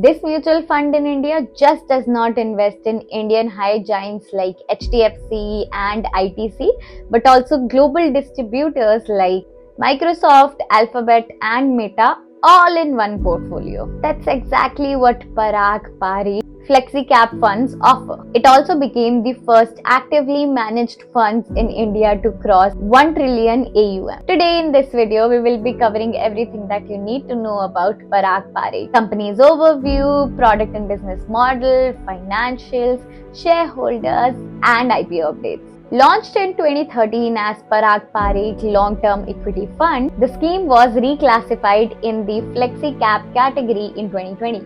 This mutual fund in India just does not invest in Indian high giants like HDFC and ITC, but also global distributors like Microsoft, Alphabet, and Meta all in one portfolio. That's exactly what Parag Pari Flexi Cap funds offer. It also became the first actively managed funds in India to cross 1 trillion AUM. Today in this video, we will be covering everything that you need to know about Parag Pari. Company's overview, product and business model, financials, shareholders, and IPO updates. Launched in 2013 as Parag Parekh Long-Term Equity Fund, the scheme was reclassified in the Flexi Cap category in 2020.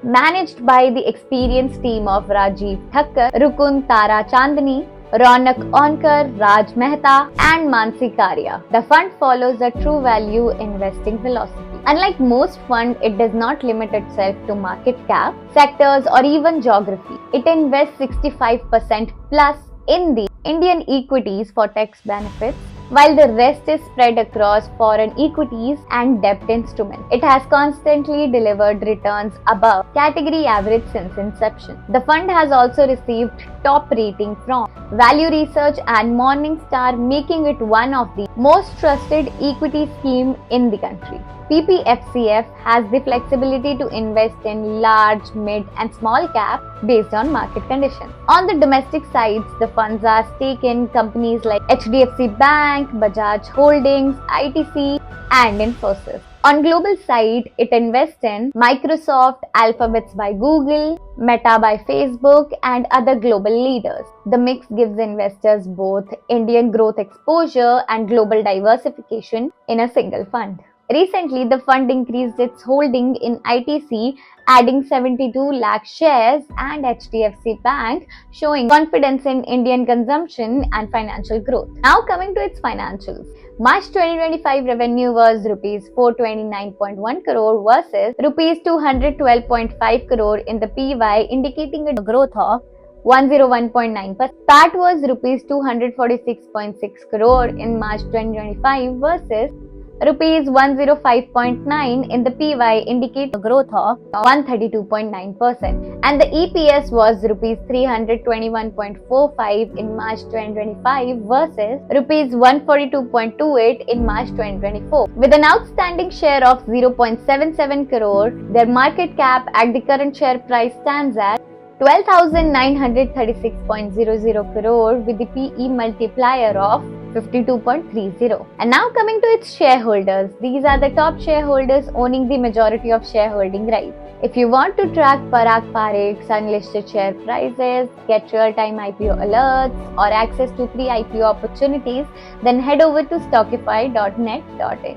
Managed by the experienced team of Rajiv Thakkar, Rukun Tara Chandani, Ronak Onkar, Raj Mehta, and Mansi Karia. The fund follows a true value investing philosophy. Unlike most funds, it does not limit itself to market cap, sectors, or even geography. It invests 65% plus in the Indian equities for tax benefits, while the rest is spread across foreign equities and debt instruments. It has constantly delivered returns above category average since inception. The fund has also received top rating from Value Research and Morningstar, making it one of the most trusted equity scheme in the country. PPFCF has the flexibility to invest in large, mid, and small cap based on market conditions. On the domestic sides, the funds are stake in companies like HDFC Bank, Bajaj Holdings, ITC, and Infosys. On global side, it invests in Microsoft, Alphabets by Google, Meta by Facebook, and other global leaders. The mix gives investors both Indian growth exposure and global diversification in a single fund. Recently, the fund increased its holding in ITC, adding 72 lakh shares, and HDFC Bank, showing confidence in Indian consumption and financial growth. Now coming to its financials. March 2025 revenue was Rs 429.1 crore versus Rs 212.5 crore in the PY, indicating a growth of 101.9%. PAT was Rs 246.6 crore in March 2025 versus Rupees 105.9 in the PY, indicate a growth of 132.9%, and the EPS was Rupees 321.45 in March 2025 versus Rupees 142.28 in March 2024. With an outstanding share of 0.77 crore, their market cap at the current share price stands at 12,936.00 crore with the PE multiplier of 52.30. And now coming to its shareholders. These are the top shareholders owning the majority of shareholding rights. If you want to track Parag Parekh's unlisted share prices, get real-time IPO alerts, or access to pre-IPO opportunities, then head over to stockify.net.in.